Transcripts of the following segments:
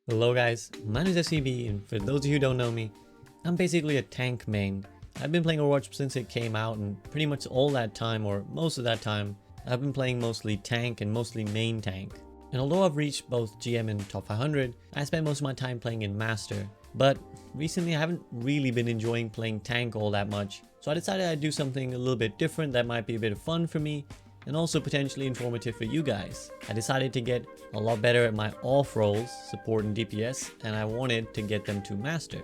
Hello guys, my name is SCB, and for those of you who don't know me, I'm basically a tank main. I've been playing Overwatch since it came out, and pretty much all that time, or most of that time, I've been playing mostly tank and mostly main tank. And although I've reached both GM and top 500, I spend most of my time playing in Master. But recently I haven't really been enjoying playing tank all that much, so I decided I'd do something a little bit different that might be a bit of fun for me, and also potentially informative for you guys. I decided to get a lot better at my off roles, support and DPS, and I wanted to get them to master.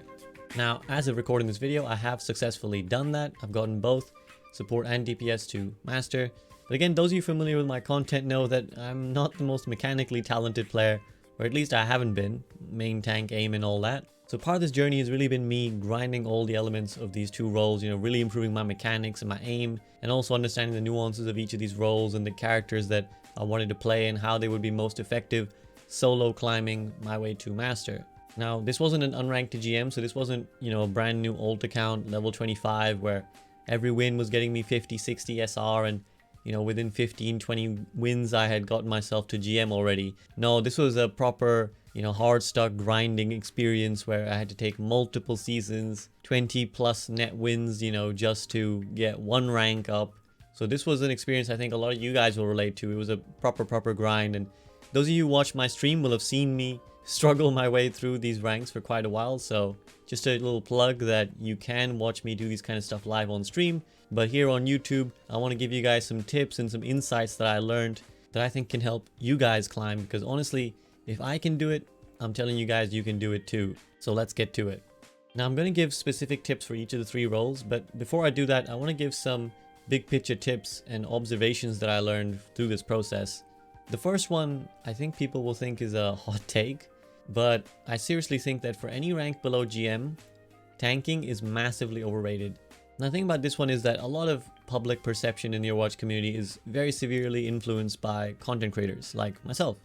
Now, as of recording this video, I have successfully done that. I've gotten both support and DPS to master. But again, those of you familiar with my content know that I'm not the most mechanically talented player, or at least I haven't been, main tank, aim and all that. So part of this journey has really been me grinding all the elements of these two roles, really improving my mechanics and my aim, and also understanding the nuances of each of these roles and the characters that I wanted to play and how they would be most effective solo climbing my way to master. Now, this wasn't an unranked to GM, so this wasn't, a brand new alt account, level 25, where every win was getting me 50, 60 SR, and within 15, 20 wins I had gotten myself to GM already. No, this was a proper hard stuck grinding experience where I had to take multiple seasons, 20 plus net wins, just to get one rank up. So this was an experience I think a lot of you guys will relate to. It was a proper grind, and those of you who watch my stream will have seen me struggle my way through these ranks for quite a while. So just a little plug that you can watch me do these kind of stuff live on stream, but here on YouTube I want to give you guys some tips and some insights that I learned that I think can help you guys climb, because honestly, if I can do it, I'm telling you guys you can do it too. So let's get to it. Now I'm going to give specific tips for each of the three roles, but before I do that, I want to give some big picture tips and observations that I learned through this process. The first one I think people will think is a hot take, but I seriously think that for any rank below GM, tanking is massively overrated. And the thing about this one is that a lot of public perception in the Overwatch community is very severely influenced by content creators like myself.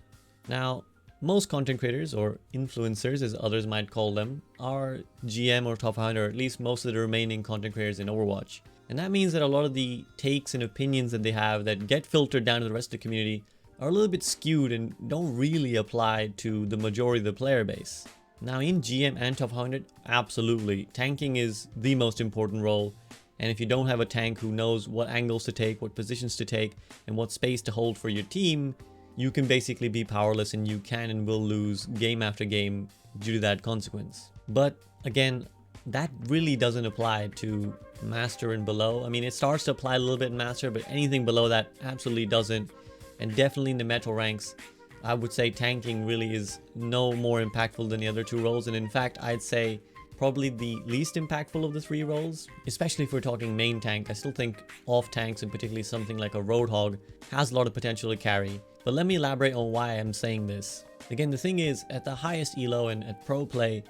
Now, most content creators, or influencers as others might call them, are GM or top 100, or at least most of the remaining content creators in Overwatch. And that means that a lot of the takes and opinions that they have that get filtered down to the rest of the community are a little bit skewed and don't really apply to the majority of the player base. Now in GM and top 100, absolutely, tanking is the most important role. And if you don't have a tank who knows what angles to take, what positions to take, and what space to hold for your team, you can basically be powerless, and you can and will lose game after game due to that consequence. But again, that really doesn't apply to Master and below. I mean, it starts to apply a little bit in Master, but anything below that absolutely doesn't. And definitely in the metal ranks, I would say tanking really is no more impactful than the other two roles. And in fact, I'd say probably the least impactful of the three roles, especially if we're talking main tank. I still think off tanks, and particularly something like a Roadhog, has a lot of potential to carry. But let me elaborate on why I'm saying this. Again, the thing is, at the highest elo and at pro play,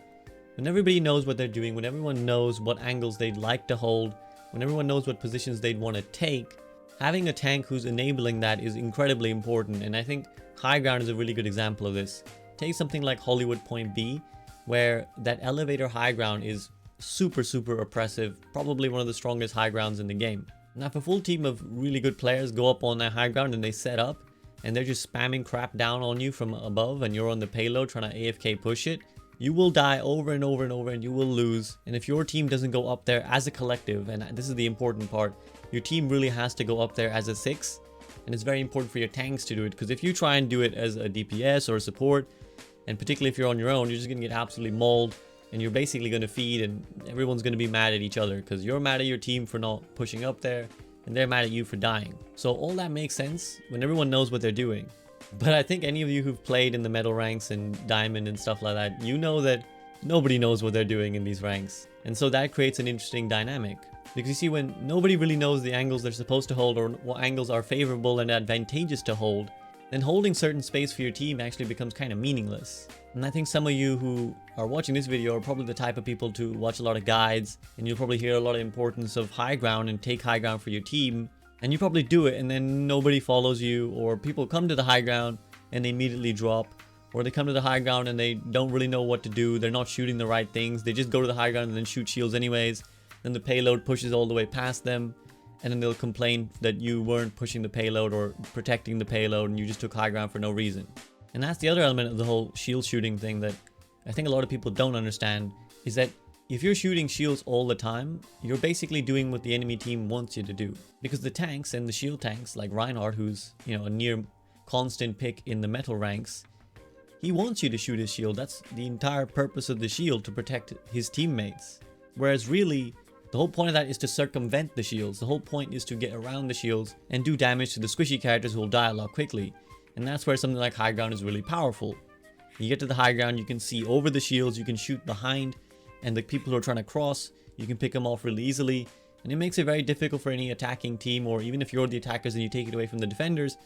when everybody knows what they're doing, when everyone knows what angles they'd like to hold, when everyone knows what positions they'd want to take, having a tank who's enabling that is incredibly important. And I think High Ground is a really good example of this. Take something like Hollywood Point B, where that elevator high ground is super oppressive, probably one of the strongest high grounds in the game. Now if a full team of really good players go up on that high ground and they set up, and they're just spamming crap down on you from above, and you're on the payload trying to AFK push it, you will die over and over and over, and you will lose. And if your team doesn't go up there as a collective, and this is the important part, your team really has to go up there as a 6, and it's very important for your tanks to do it, because if you try and do it as a DPS or a support, and particularly if you're on your own, you're just going to get absolutely mauled, and you're basically going to feed, and everyone's going to be mad at each other, because you're mad at your team for not pushing up there, and they're mad at you for dying. So all that makes sense when everyone knows what they're doing. But I think any of you who've played in the metal ranks and diamond and stuff like that, you know that nobody knows what they're doing in these ranks. And so that creates an interesting dynamic. Because you see, when nobody really knows the angles they're supposed to hold, or what angles are favorable and advantageous to hold, then holding certain space for your team actually becomes kind of meaningless. And I think some of you who are watching this video are probably the type of people to watch a lot of guides, and you'll probably hear a lot of importance of high ground and take high ground for your team, and you probably do it, and then nobody follows you, or people come to the high ground and they immediately drop, or they come to the high ground and they don't really know what to do, they're not shooting the right things, they just go to the high ground and then shoot shields anyways, then the payload pushes all the way past them, and then they'll complain that you weren't pushing the payload or protecting the payload and you just took high ground for no reason. And that's the other element of the whole shield shooting thing that I think a lot of people don't understand is that if you're shooting shields all the time, you're basically doing what the enemy team wants you to do. Because the tanks and the shield tanks, like Reinhardt, who's, you know, a near constant pick in the metal ranks, he wants you to shoot his shield. That's the entire purpose of the shield, to protect his teammates. Whereas really, the whole point of that is to circumvent the shields. The whole point is to get around the shields and do damage to the squishy characters who will die a lot quickly. And that's where something like high ground is really powerful. You get to the high ground, you can see over the shields, you can shoot behind, and the people who are trying to cross, you can pick them off really easily. And it makes it very difficult for any attacking team, or even if you're the attackers and you take it away from the defenders,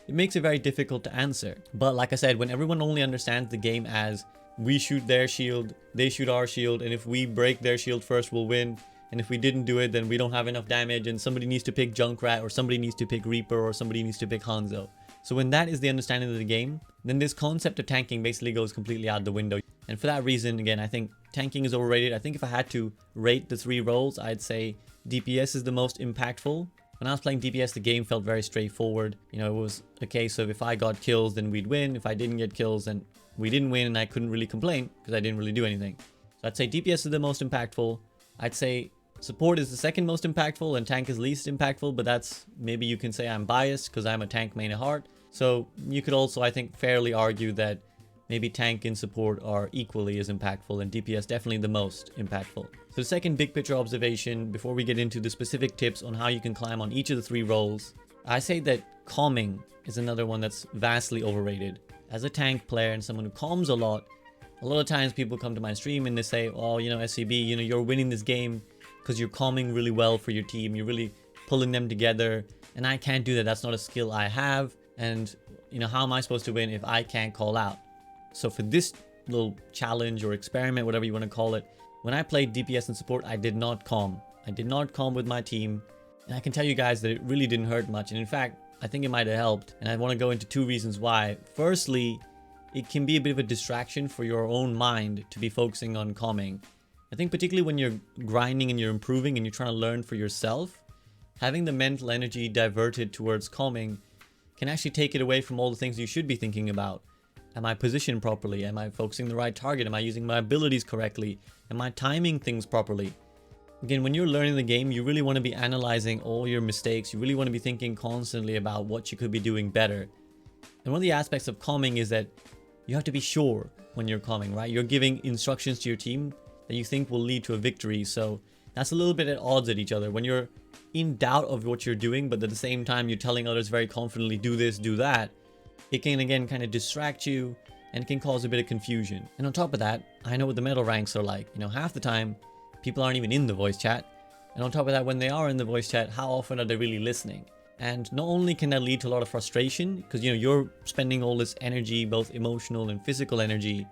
it makes it very difficult to answer. But like I said, when everyone only understands the game as we shoot their shield, they shoot our shield, and if we break their shield first, we'll win. And if we didn't do it, then we don't have enough damage, and somebody needs to pick Junkrat, or somebody needs to pick Reaper, or somebody needs to pick Hanzo. So when that is the understanding of the game, then this concept of tanking basically goes completely out the window. And for that reason, again, I think tanking is overrated. I think if I had to rate the 3 roles, I'd say DPS is the most impactful. When I was playing DPS, the game felt very straightforward. You know, it was a case of if I got kills, then we'd win. If I didn't get kills, then we didn't win, and I couldn't really complain because I didn't really do anything. So I'd say DPS is the most impactful. I'd say support is the second most impactful, and tank is least impactful, but that's, maybe you can say I'm biased because I'm a tank main at heart. So you could also, I think, fairly argue that maybe tank and support are equally as impactful, and DPS definitely the most impactful. So the second big picture observation, before we get into the specific tips on how you can climb on each of the 3 roles, I say that calming is another one that's vastly overrated. As a tank player and someone who calms a lot of times people come to my stream and they say, oh, you know, SCB, you know, you're winning this game because you're calming really well for your team. You're really pulling them together, and I can't do that. That's not a skill I have. And, you know, how am I supposed to win if I can't call out? So for this little challenge or experiment, whatever you want to call it, when I played DPS and support, I did not calm. I did not calm with my team. And I can tell you guys that it really didn't hurt much. And in fact, I think it might have helped. And I want to go into 2 reasons why. Firstly, it can be a bit of a distraction for your own mind to be focusing on calming. I think particularly when you're grinding and you're improving and you're trying to learn for yourself, having the mental energy diverted towards calming can actually take it away from all the things you should be thinking about. Am I positioned properly? Am I focusing the right target? Am I using my abilities correctly? Am I timing things properly? Again, when you're learning the game, you really want to be analyzing all your mistakes. You really want to be thinking constantly about what you could be doing better. And one of the aspects of calming is that you have to be sure when you're calming, right? You're giving instructions to your team that you think will lead to a victory. So that's a little bit at odds at each other. When you're in doubt of what you're doing, but at the same time you're telling others very confidently, do this, do that, it can again kind of distract you and it can cause a bit of confusion. And on top of that, I know what the metal ranks are like. You know, half the time people aren't even in the voice chat. And on top of that, when they are in the voice chat, how often are they really listening? And not only can that lead to a lot of frustration, because, you know, you're spending all this energy, both emotional and physical energy,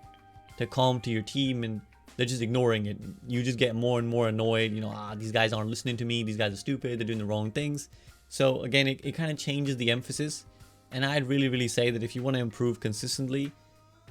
to calm to your team, and they're just ignoring it. You just get more and more annoyed. You know, these guys aren't listening to me. These guys are stupid. They're doing the wrong things. So again, it kind of changes the emphasis. And I'd really say that if you want to improve consistently,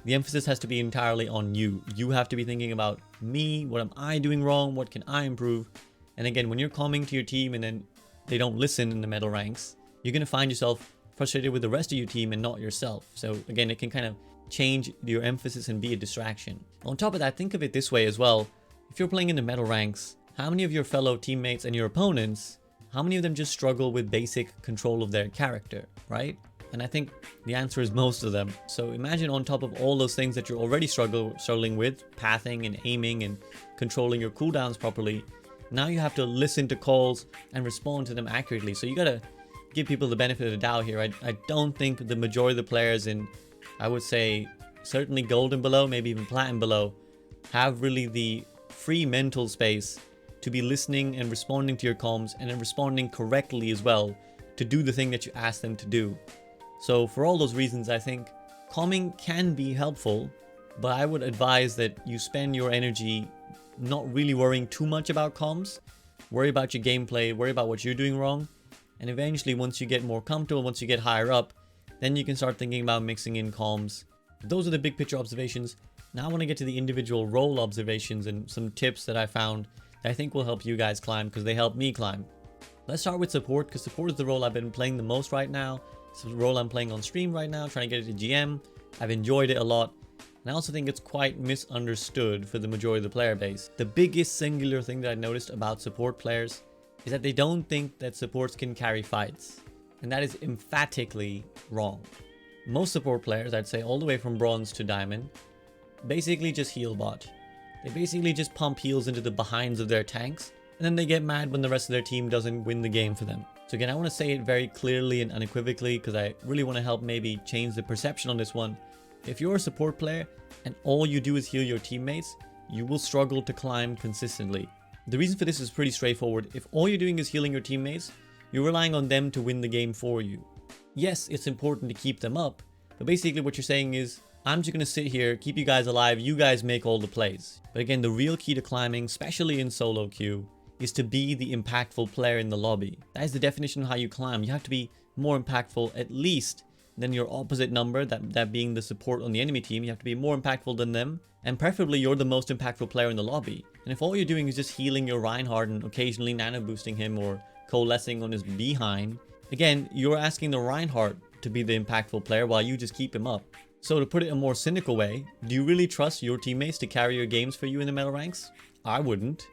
the emphasis has to be entirely on you. You have to be thinking about me. What am I doing wrong? What can I improve? And again, when you're calming to your team and then they don't listen in the metal ranks, you're going to find yourself frustrated with the rest of your team and not yourself. So again, it can kind of change your emphasis and be a distraction. On top of that, think of it this way as well. If you're playing in the metal ranks, how many of your fellow teammates and your opponents, how many of them just struggle with basic control of their character, right? And I think the answer is most of them. So imagine on top of all those things that you're already struggling with, pathing and aiming and controlling your cooldowns properly, now you have to listen to calls and respond to them accurately. So you gotta give people the benefit of the doubt here. I don't think the majority of the players in, I would say, certainly gold and below, maybe even platinum below, have really the free mental space to be listening and responding to your comms, and then responding correctly as well to do the thing that you ask them to do. So for all those reasons, I think calming can be helpful, but I would advise that you spend your energy not really worrying too much about comms. Worry about your gameplay, worry about what you're doing wrong, and eventually once you get more comfortable, once you get higher up, then you can start thinking about mixing in comms. Those are the big picture observations. Now I want to get to the individual role observations and some tips that I found that I think will help you guys climb, because they help me climb. Let's start with support, because support is the role I've been playing the most right now. It's the role I'm playing on stream right now, trying to get it to GM. I've enjoyed it a lot. And I also think it's quite misunderstood for the majority of the player base. The biggest singular thing that I noticed about support players is that they don't think that supports can carry fights. And that is emphatically wrong. Most support players, I'd say all the way from bronze to diamond, basically just heal bot. They basically just pump heals into the behinds of their tanks, and then they get mad when the rest of their team doesn't win the game for them. So again, I want to say it very clearly and unequivocally because I really want to help maybe change the perception on this one. If you're a support player and all you do is heal your teammates, you will struggle to climb consistently. The reason for this is pretty straightforward. If all you're doing is healing your teammates, you're relying on them to win the game for you. Yes, it's important to keep them up, but basically what you're saying is, I'm just going to sit here, keep you guys alive, you guys make all the plays. But again, the real key to climbing, especially in solo queue, is to be the impactful player in the lobby. That is the definition of how you climb. You have to be more impactful at least than your opposite number, that being the support on the enemy team. You have to be more impactful than them, and preferably you're the most impactful player in the lobby. And if all you're doing is just healing your Reinhardt and occasionally nano boosting him or coalescing on his behind, again, you're asking the Reinhardt to be the impactful player while you just keep him up. So to put it a more cynical way, do you really trust your teammates to carry your games for you in the medal ranks? I wouldn't.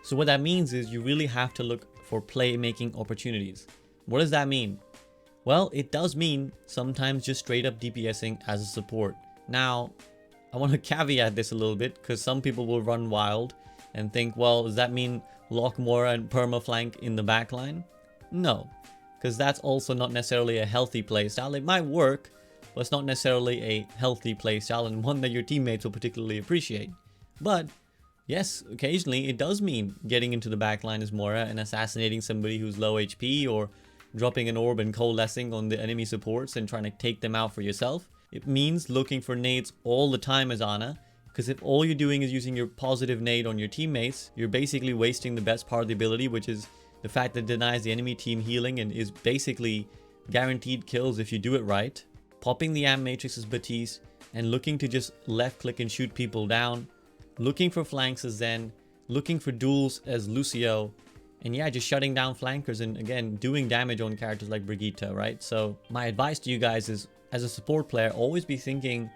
So what that means is you really have to look for playmaking opportunities. What does that mean? Well, it does mean sometimes just straight up DPSing as a support. Now, I want to caveat this a little bit because some people will run wild and think, well, does that mean lock Moira and perma-flank in the backline? No, because that's also not necessarily a healthy playstyle. It might work, but it's not necessarily a healthy playstyle and one that your teammates will particularly appreciate. But yes, occasionally it does mean getting into the backline as Moira and assassinating somebody who's low HP, or dropping an orb and coalescing on the enemy supports and trying to take them out for yourself. It means looking for nades all the time as Ana, because if all you're doing is using your positive nade on your teammates, you're basically wasting the best part of the ability, which is the fact that it denies the enemy team healing and is basically guaranteed kills if you do it right. Popping the amp matrix as Batiste and looking to just left click and shoot people down. Looking for flanks as Zen. Looking for duels as Lucio. And yeah, just shutting down flankers and again, doing damage on characters like Brigitte, right? So my advice to you guys is, as a support player, always be thinking,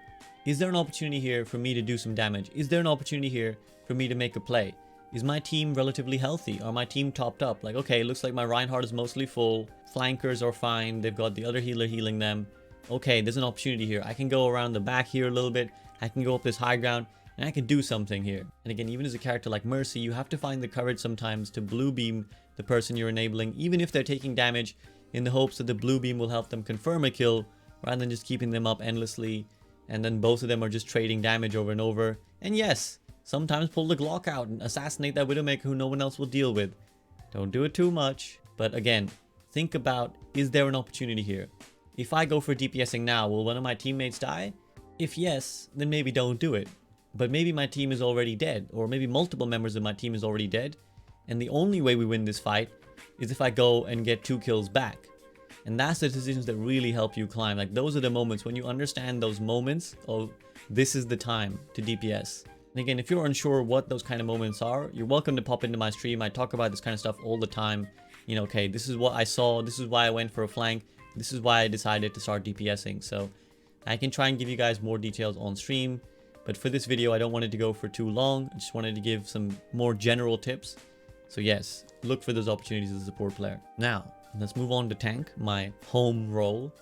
is there an opportunity here for me to do some damage? Is there an opportunity here for me to make a play? Is my team relatively healthy? Are my team topped up? Like, okay, it looks like my Reinhardt is mostly full. Flankers are fine. They've got the other healer healing them. Okay, there's an opportunity here. I can go around the back here a little bit. I can go up this high ground and I can do something here. And again, even as a character like Mercy, you have to find the courage sometimes to blue beam the person you're enabling, even if they're taking damage, in the hopes that the blue beam will help them confirm a kill rather than just keeping them up endlessly. And then both of them are just trading damage over and over. And yes, sometimes pull the Glock out and assassinate that Widowmaker who no one else will deal with. Don't do it too much. But again, think about, is there an opportunity here? If I go for DPSing now, will one of my teammates die? If yes, then maybe don't do it. But maybe my team is already dead, or maybe multiple members of my team is already dead, and the only way we win this fight is if I go and get 2 kills back. And that's the decisions that really help you climb. Like, those are the moments when you understand those moments of, this is the time to DPS. And again, if you're unsure what those kind of moments are, you're welcome to pop into my stream. I talk about this kind of stuff all the time. You know, okay, this is what I saw, this is why I went for a flank, this is why I decided to start DPSing. So I can try and give you guys more details on stream, but for this video I don't want it to go for too long. I just wanted to give some more general tips. So yes, look for those opportunities as a support player. Now let's move on to tank, my home role.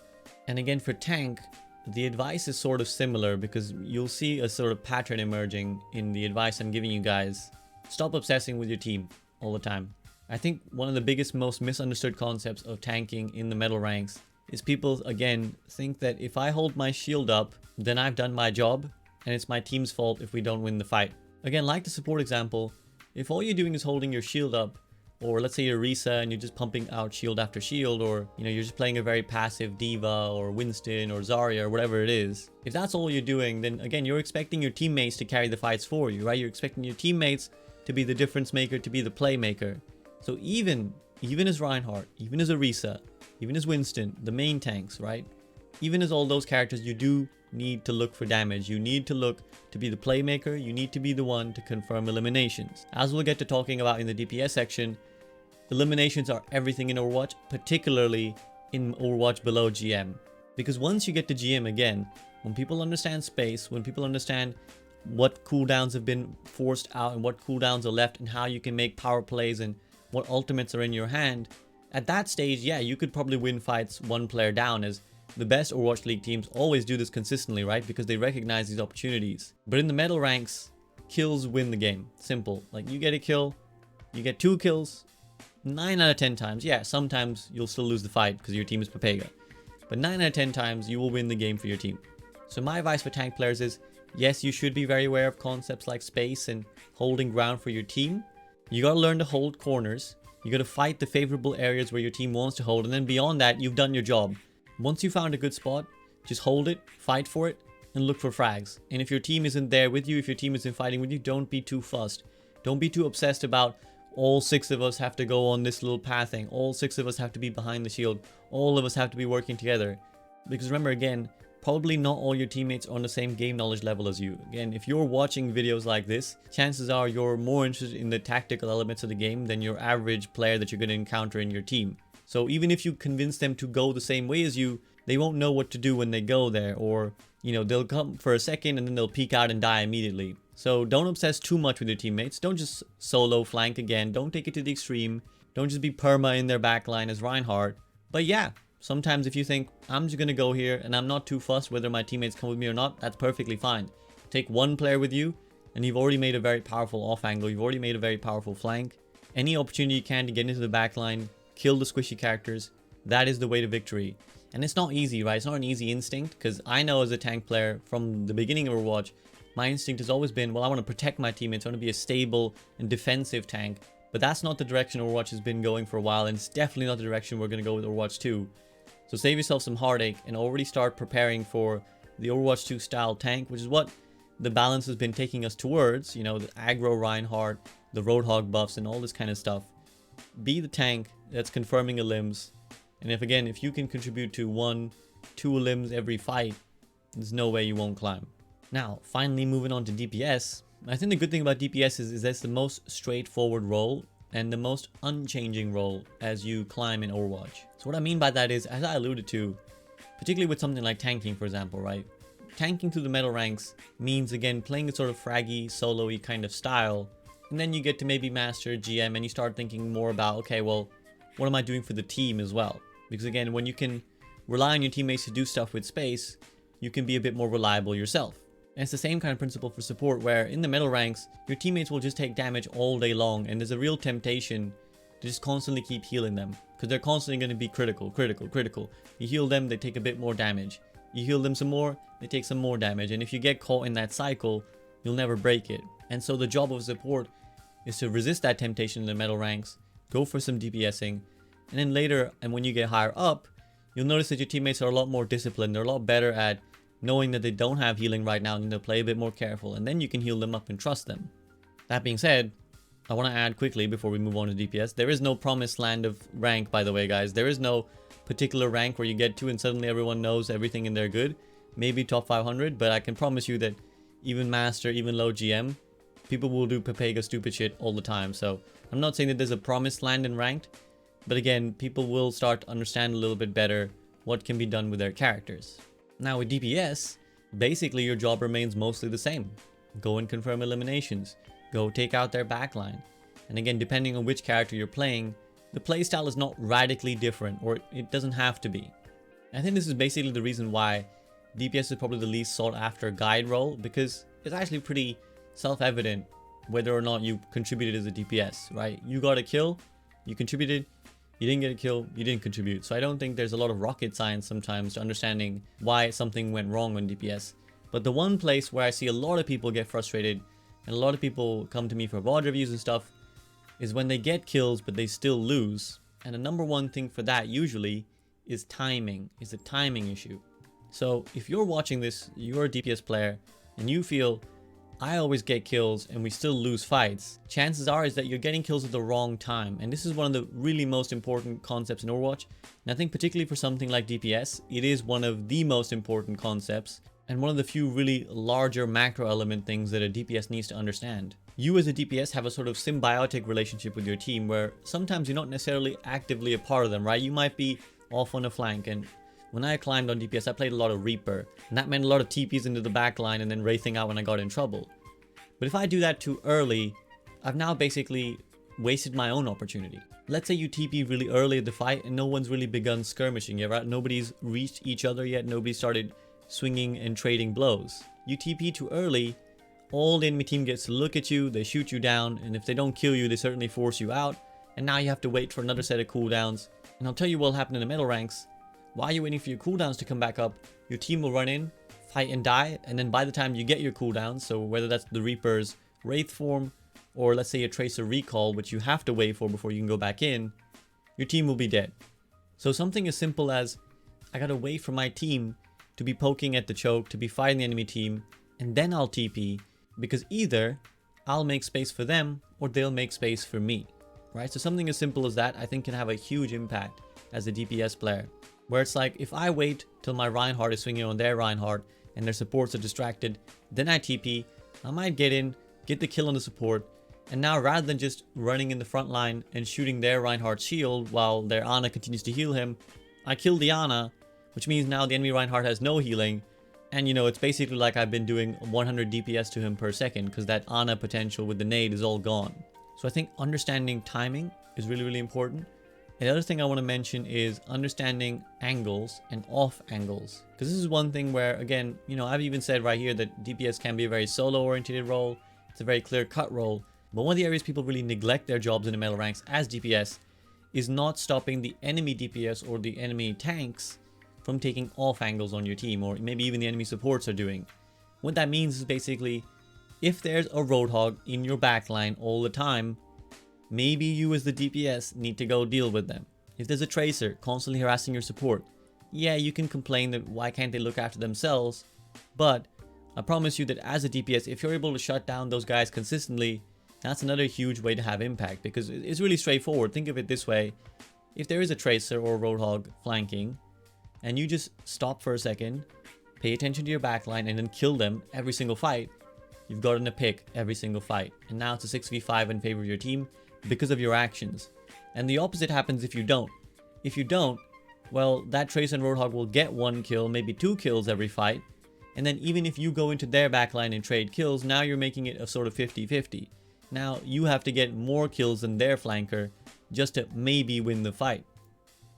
And again, for tank, the advice is sort of similar because you'll see a sort of pattern emerging in the advice I'm giving you guys. Stop obsessing with your team all the time. I think one of the biggest, most misunderstood concepts of tanking in the medal ranks is people, again, think that if I hold my shield up, then I've done my job and it's my team's fault if we don't win the fight. Again, like the support example, if all you're doing is holding your shield up, or let's say you're Risa and you're just pumping out shield after shield, or you're just playing a very passive Diva or Winston or Zarya or whatever it is. If that's all you're doing, then again, you're expecting your teammates to carry the fights for you, right? You're expecting your teammates to be the difference maker, to be the playmaker. So even as Reinhardt, even as Orisa, even as Winston, the main tanks, right? Even as all those characters, you do need to look for damage. You need to look to be the playmaker. You need to be the one to confirm eliminations. As we'll get to talking about in the DPS section, eliminations are everything in Overwatch, particularly in Overwatch below GM. Because once you get to GM again, When people understand space, when people understand what cooldowns have been forced out and what cooldowns are left and how you can make power plays and what ultimates are in your hand, at that stage, yeah, you could probably win fights one player down, as the best Overwatch League teams always do this consistently, right? Because they recognize these opportunities. But in the medal ranks, kills win the game. Simple. Like, you get a kill, you get 2 kills, 9 out of 10 times. Yeah, sometimes you'll still lose the fight because your team is Papega. But 9 out of 10 times, you will win the game for your team. So my advice for tank players is, yes, you should be very aware of concepts like space and holding ground for your team. You gotta learn to hold corners. You gotta fight the favorable areas where your team wants to hold. And then beyond that, you've done your job. Once you found a good spot, just hold it, fight for it, and look for frags. And if your team isn't there with you, if your team isn't fighting with you, don't be too fussed. Don't be too obsessed about all 6 of us have to go on this little pathing. All 6 of us have to be behind the shield. All of us have to be working together. Because remember, again, probably not all your teammates are on the same game knowledge level as you. Again, if you're watching videos like this, chances are you're more interested in the tactical elements of the game than your average player that you're going to encounter in your team. So even if you convince them to go the same way as you, they won't know what to do when they go there. Or, you know, they'll come for a second and then they'll peek out and die immediately. So don't obsess too much with your teammates. Don't just solo flank again. Don't take it to the extreme. Don't just be perma in their backline as Reinhardt. But yeah, sometimes if you think, I'm just going to go here and I'm not too fussed whether my teammates come with me or not, that's perfectly fine. Take one player with you and you've already made a very powerful off angle. You've already made a very powerful flank. Any opportunity you can to get into the backline, kill the squishy characters, that is the way to victory. And it's not easy, right? It's not an easy instinct, because I know as a tank player from the beginning of Overwatch, my instinct has always been, well, I want to protect my teammates. I want to be a stable and defensive tank. But that's not the direction Overwatch has been going for a while, and it's definitely not the direction we're going to go with Overwatch 2. So save yourself some heartache and already start preparing for the Overwatch 2 style tank, which is what the balance has been taking us towards. You know, the aggro Reinhardt, the Roadhog buffs, and all this kind of stuff. Be the tank that's confirming a limbs. And if you can contribute to 1-2 limbs every fight, there's no way you won't climb. Now, finally moving on to DPS. I think the good thing about DPS is that's the most straightforward role and the most unchanging role as you climb in Overwatch. So what I mean by that is, as I alluded to, particularly with something like tanking, for example, right? Tanking through the medal ranks means, again, playing a sort of fraggy, solo-y kind of style. And then you get to maybe master GM and you start thinking more about, okay, well, what am I doing for the team as well? Because again, when you can rely on your teammates to do stuff with space, you can be a bit more reliable yourself. And it's the same kind of principle for support, where in the medal ranks, your teammates will just take damage all day long, and there's a real temptation to just constantly keep healing them, because they're constantly going to be critical. You heal them, they take a bit more damage. You heal them some more, they take some more damage. And if you get caught in that cycle, you'll never break it. And so the job of support is to resist that temptation in the medal ranks, go for some DPSing, and then later, and when you get higher up, you'll notice that your teammates are a lot more disciplined. They're a lot better at knowing that they don't have healing right now, and they'll play a bit more careful, and then you can heal them up and trust them. That being said, I want to add quickly before we move on to DPS, there is no promised land of rank, by the way, guys. There is no particular rank where you get to and suddenly everyone knows everything and they're good. Maybe top 500, but I can promise you that even master, even low GM, people will do Papega stupid shit all the time. So I'm not saying that there's a promised land in ranked, but again, people will start to understand a little bit better what can be done with their characters. Now with DPS, basically your job remains mostly the same. Go and confirm eliminations. Go take out their backline. And again, depending on which character you're playing, the playstyle is not radically different, or it doesn't have to be. I think this is basically the reason why DPS is probably the least sought after guide role, because it's actually pretty self-evident whether or not you contributed as a DPS, right? You got a kill, you contributed. You didn't get a kill, you didn't contribute. So I don't think there's a lot of rocket science sometimes to understanding why something went wrong on DPS. But the one place where I see a lot of people get frustrated and a lot of people come to me for VOD reviews and stuff is when they get kills but they still lose. And the number one thing for that usually is timing, is a timing issue. So if you're watching this, you're a DPS player and you feel, I always get kills and we still lose fights, chances are is that you're getting kills at the wrong time. And this is one of the really most important concepts in Overwatch. And I think particularly for something like DPS, it is one of the most important concepts and one of the few really larger macro element things that a DPS needs to understand. You as a DPS have a sort of symbiotic relationship with your team where sometimes you're not necessarily actively a part of them, right? You might be off on a flank and When I climbed on DPS, I played a lot of Reaper, and that meant a lot of TPs into the back line and then wraithing out when I got in trouble. But if I do that too early, I've now basically wasted my own opportunity. Let's say you TP really early in the fight and no one's really begun skirmishing yet, right? Nobody's reached each other yet, nobody started swinging and trading blows. You TP too early, all the enemy team gets to look at you, they shoot you down, and if they don't kill you, they certainly force you out, and now you have to wait for another set of cooldowns. And I'll tell you what'll happen in the metal ranks. While you're waiting for your cooldowns to come back up, your team will run in, fight and die, and then by the time you get your cooldowns, so whether that's the Reaper's Wraith form, or let's say a Tracer recall, which you have to wait for before you can go back in, your team will be dead. So something as simple as, I gotta wait for my team to be poking at the choke, to be fighting the enemy team, and then I'll TP, because either I'll make space for them, or they'll make space for me, right? So something as simple as that, I think can have a huge impact as a DPS player. Where it's like, if I wait till my Reinhardt is swinging on their Reinhardt, and their supports are distracted, then I TP, I might get in, get the kill on the support, and now rather than just running in the front line and shooting their Reinhardt's shield while their Ana continues to heal him, I kill the Ana, which means now the enemy Reinhardt has no healing, and you know, it's basically like I've been doing 100 DPS to him per second because that Ana potential with the nade is all gone. So I think understanding timing is really, really important. And the other thing I want to mention is understanding angles and off angles. Because this is one thing where, again, you know, I've even said right here that DPS can be a very solo-oriented role. It's a very clear-cut role. But one of the areas people really neglect their jobs in the metal ranks as DPS is not stopping the enemy DPS or the enemy tanks from taking off angles on your team, or maybe even the enemy supports are doing. What that means is basically, if there's a Roadhog in your backline all the time, maybe you as the DPS need to go deal with them. If there's a Tracer constantly harassing your support, yeah, you can complain that why can't they look after themselves, but I promise you that as a DPS, if you're able to shut down those guys consistently, that's another huge way to have impact, because it's really straightforward. Think of it this way. If there is a Tracer or a Roadhog flanking, and you just stop for a second, pay attention to your backline, and then kill them every single fight, you've gotten a pick every single fight. And now it's a 6v5 in favor of your team because of your actions. And the opposite happens if you don't. If you don't, well, that Tracer and Roadhog will get 1 kill, maybe 2 kills every fight. And then even if you go into their backline and trade kills, now you're making it a sort of 50-50. Now you have to get more kills than their flanker just to maybe win the fight.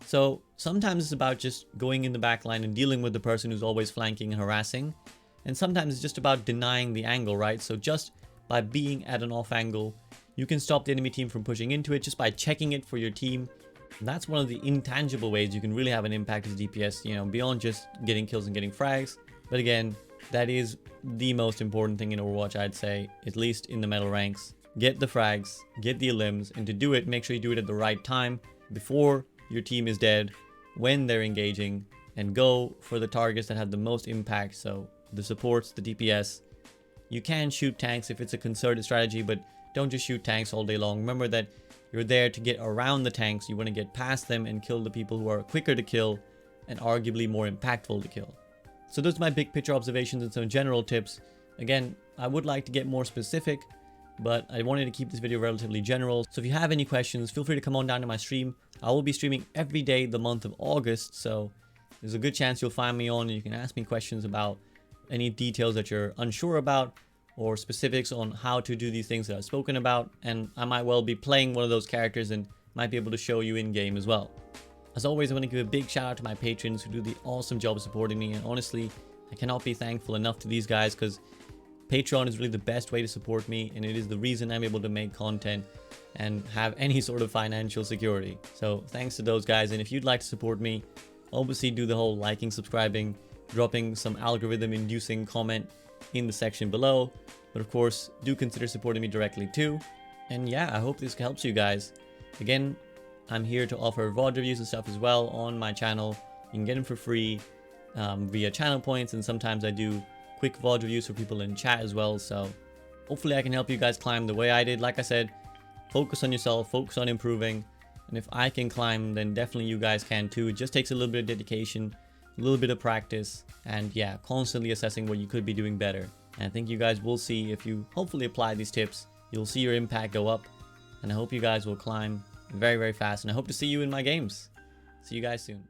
So sometimes it's about just going in the backline and dealing with the person who's always flanking and harassing. And sometimes it's just about denying the angle, right? So just by being at an off angle, you can stop the enemy team from pushing into it just by checking it for your team. And that's one of the intangible ways you can really have an impact as DPS, you know, beyond just getting kills and getting frags. But again, that is the most important thing in Overwatch, I'd say, at least in the metal ranks. Get the frags, get the elims, and to do it, make sure you do it at the right time, before your team is dead, when they're engaging, and go for the targets that have the most impact. So the supports, the DPS. You can shoot tanks if it's a concerted strategy, but don't just shoot tanks all day long. Remember that you're there to get around the tanks. You want to get past them and kill the people who are quicker to kill and arguably more impactful to kill. So those are my big picture observations and some general tips. Again, I would like to get more specific, but I wanted to keep this video relatively general. So if you have any questions, feel free to come on down to my stream. I will be streaming every day the month of August, so there's a good chance you'll find me on and you can ask me questions about any details that you're unsure about, or specifics on how to do these things that I've spoken about, and I might well be playing one of those characters and might be able to show you in game as well. As always, I want to give a big shout out to my patrons who do the awesome job of supporting me, and honestly, I cannot be thankful enough to these guys, because Patreon is really the best way to support me, and it is the reason I'm able to make content and have any sort of financial security. So thanks to those guys, and if you'd like to support me, obviously do the whole liking, subscribing, dropping some algorithm inducing comment in the section below, but of course do consider supporting me directly too. And yeah, I hope this helps you guys. Again, I'm here to offer VOD reviews and stuff as well on my channel. You can get them for free via channel points, and sometimes I do quick VOD reviews for people in chat as well. So hopefully I can help you guys climb the way I did. Like I said, focus on yourself, focus on improving, and if I can climb, then definitely you guys can too. It just takes a little bit of dedication, a little bit of practice, and yeah, constantly assessing what you could be doing better. And I think you guys will see, if you hopefully apply these tips, you'll see your impact go up, and I hope you guys will climb very, very fast, and I hope to see you in my games. See you guys soon.